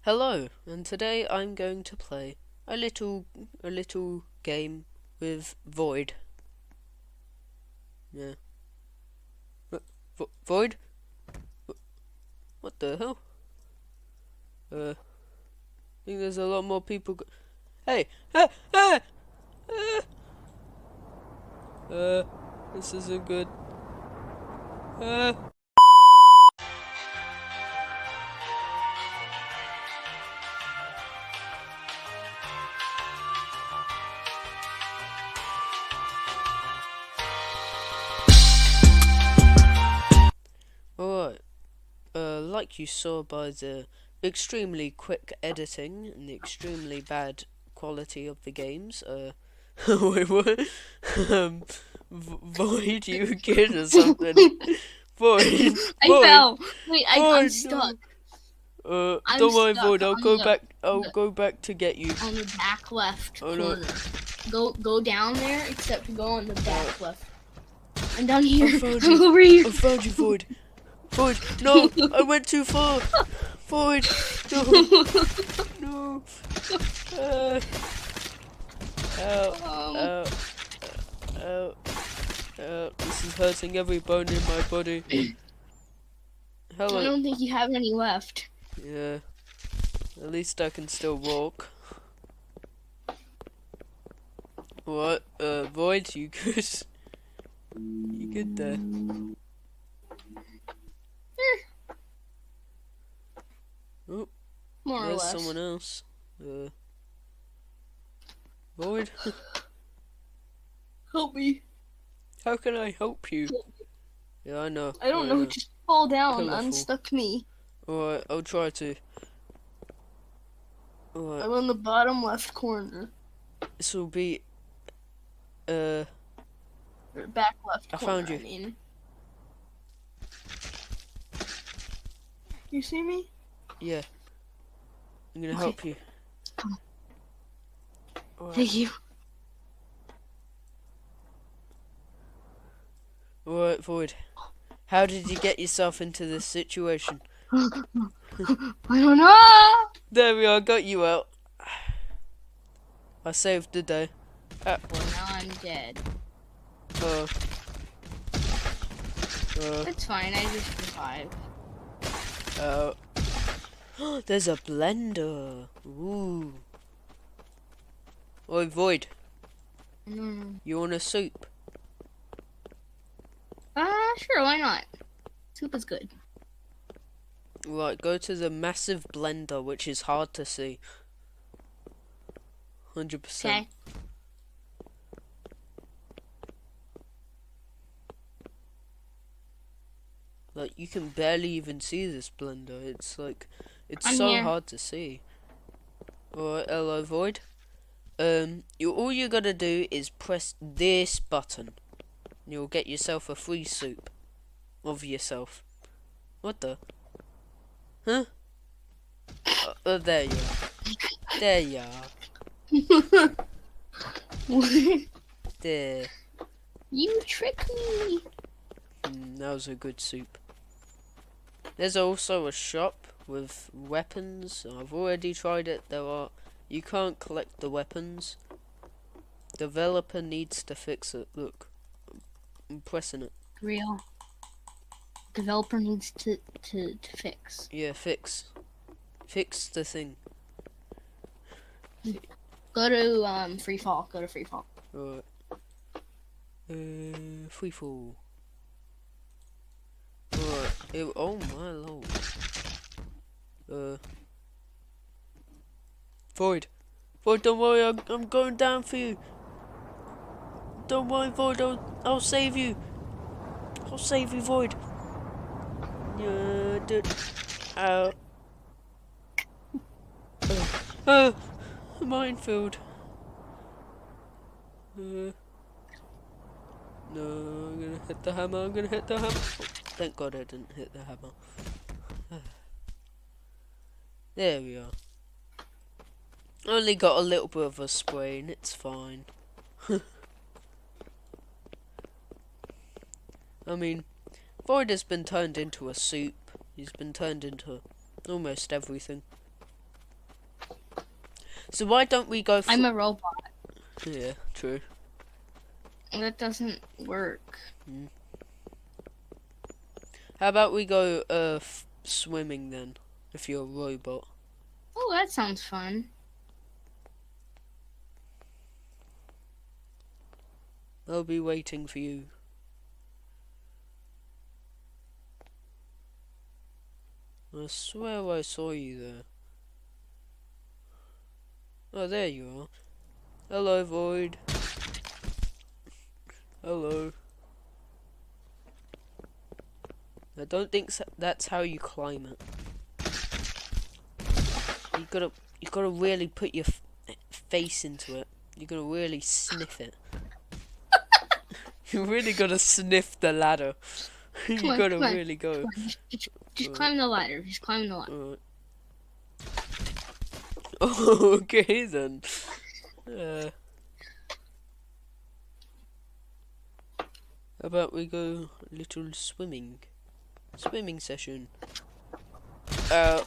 Hello, and today I'm going to play a little game with Void. Yeah. Void? What the hell? I think there's a lot more people. Hey! Ah! Ah! Ah! This isn't good. Ah! Alright. Like you saw by the extremely quick editing and the extremely bad quality of the games, wait, what? Um, Void, you a kid or something? Void, I Void, fell. Wait, I'm Void, stuck. no. I'm Don't worry, stuck Void. I'll on go back. I'll go back to get you. on the back left Oh no! corner. Go down there, except to go on the back left. I'm down I here. found I'm you. over here. I found you, Void. Void, no! I went too far. Void, no, no. Uh, ow, ow, ow, ow. This is hurting every bone in my body. I Hello. don't think you have any left. Yeah. At least I can still walk. What? Void, you good? You good there? Oh, More or there's less. someone else. Void? Help me. How can I help you? Yeah, I know. I don't know. Just fall down. Pillarful. Unstuck me. Alright, I'll try to. Alright, I'm on the bottom left corner. this will be. Or back left I corner. found you. I mean. You see me? Yeah. I'm gonna Okay. help you. Come on. Alright. Thank you. Alright, Void. How did you get yourself into this situation? I don't know. There we are, got you out. I saved the day. Well, now I'm dead. Uh, It's fine. I just survived. There's a blender. Ooh. Oi, Void. You want a soup? Sure. Why not? Soup is good. Right, go to the massive blender, which is hard to see. 100%. Okay. Like, you can barely even see this blender. It's like, it's I'm so here. hard to see. Alright, hello, Void. All you gotta do is press this button. You'll get yourself a free soup. Of yourself. What the? Huh? There you are. There you are. There. You tricked me. That was a good soup. There's also a shop with weapons. I've already tried it. You can't collect the weapons. Developer needs to fix it. Look, I'm pressing it. Real. Developer needs to fix. Yeah, fix the thing. Go to free fall. Go to free fall. Alright. Free fall. Alright. Oh my lord. Void, don't worry. I'm going down for you. Don't worry, Void. I'll save you. I'll save you, Void. Dude. Ow. Minefield. No, I'm gonna hit the hammer. Oh, thank God I didn't hit the hammer. There we are. Only got a little bit of a sprain. It's fine. I mean, Void has been turned into a soup. He's been turned into almost everything. So why don't we go? I'm a robot. Yeah, true. That doesn't work. How about we go swimming then? If you're a robot. Oh, that sounds fun. I'll be waiting for you. I swear I saw you there. Oh, there you are. Hello, Void. Hello. I don't think that's how you climb it. You gotta really put your face into it. You gotta really sniff it. You really gotta sniff the ladder. You gotta really go. Just climb the ladder. Just climb the ladder. Alright. Okay then. How about we go a little swimming session? I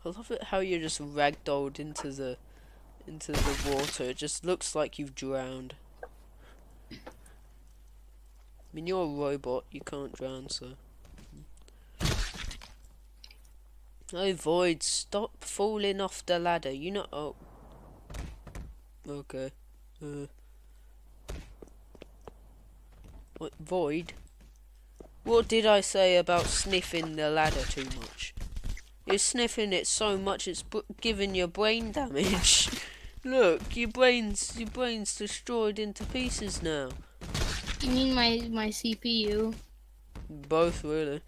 love it how you're just ragdolled into the water. It just looks like you've drowned. I mean, you're a robot. You can't drown, so. Oh, Void, stop falling off the ladder. You know. Oh. Okay. What, Void? What did I say about sniffing the ladder too much? You're sniffing it so much it's giving your brain damage. Look, your brain's destroyed into pieces now. You mean my CPU? Both, really.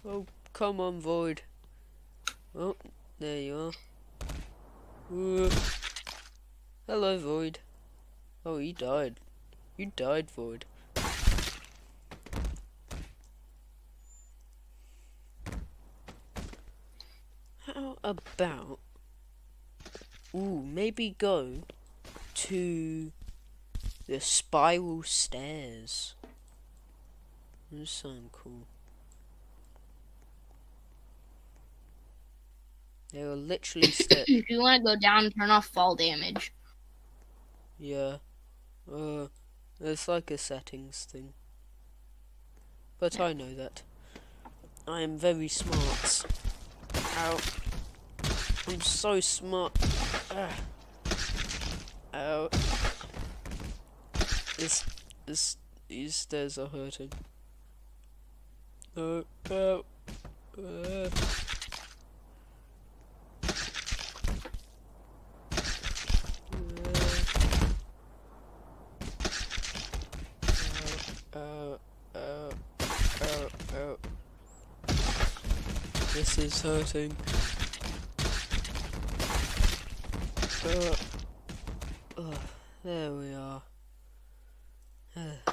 Oh, come on, Void. Oh, there you are. Hello, Void. Oh, he died. You died, Void. How about... Ooh, maybe go to the spiral stairs. Those sound cool. They were literally If you want to go down, turn off fall damage. Yeah. It's like a settings thing. But I know that. I am very smart. Ow. I'm so smart. Ow. These stairs are hurting. Oh, ow. This is hurting. There we are.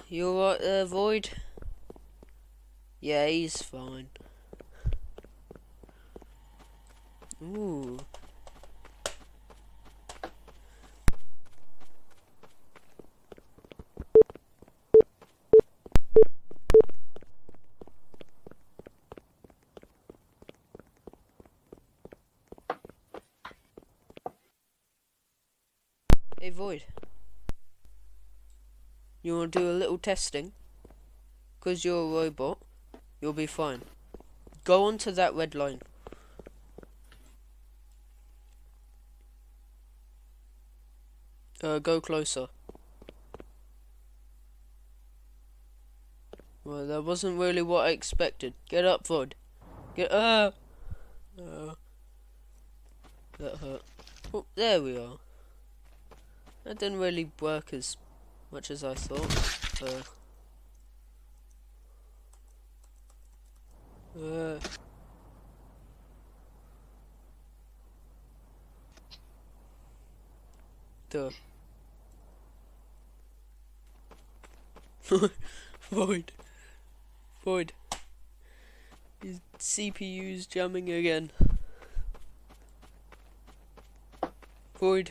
You alright there, Void? Yeah, he's fine. Ooh. Hey, Void. You want to do a little testing? Because you're a robot, you'll be fine. Go onto that red line. Go closer. Well, that wasn't really what I expected. Get up, Void. Get up! That hurt. Oh, there we are. That didn't really work as much as I thought. Duh. Void. Void. His CPU's jamming again. Void.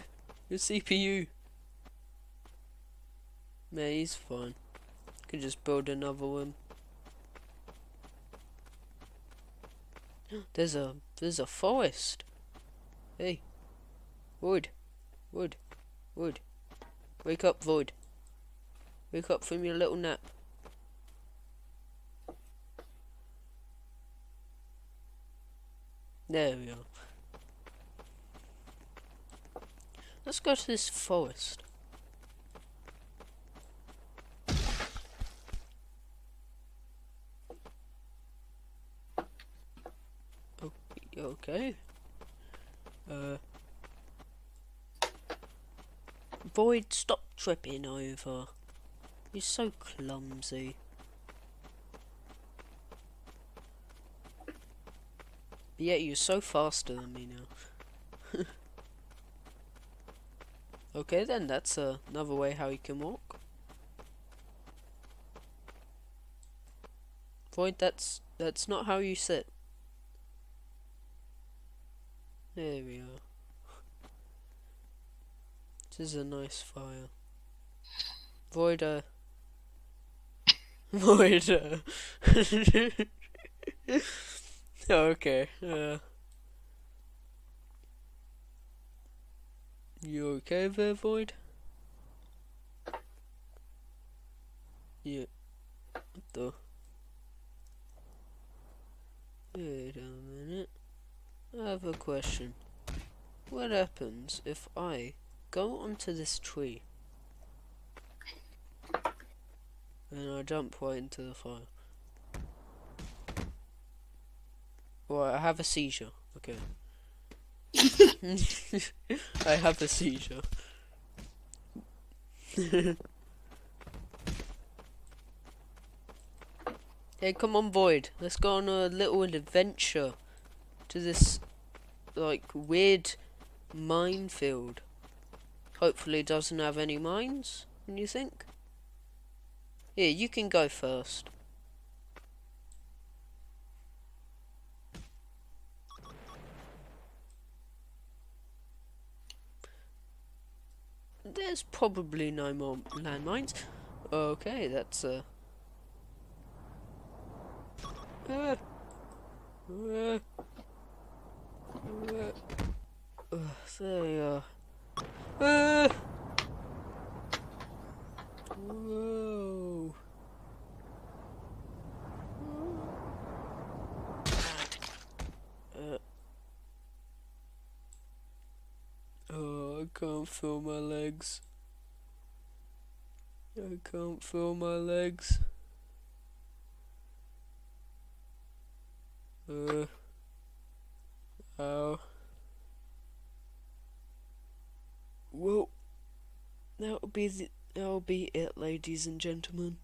Your CPU. Nah, he's fine. Could just build another one. There's a forest. Hey, Void, Void, Void. Wake up, Void. Wake up from your little nap. There we are. Let's go to this forest. Okay. Void, stop tripping over. You're so clumsy. Yeah, you're so faster than me now. Okay then, that's another way how you can walk. Void, that's not how you sit. There we are. This is a nice fire. Void, Void, okay, you okay there, Void? Yeah. What the? Wait a minute. I have a question. What happens if I go onto this tree and I jump right into the fire? Right, I have a seizure. Okay. I have a seizure. Hey, come on, Void. Let's go on a little adventure to this, like, weird minefield. Hopefully it doesn't have any mines, what do you think? Here, you can go first. There's probably no more landmines. Okay, that's there we are. Whoa. Oh, I can't feel my legs. I can't feel my legs. Ow. Well, that'll be it, ladies and gentlemen.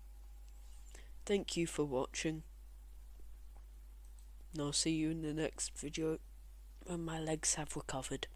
Thank you for watching. And I'll see you in the next video when my legs have recovered.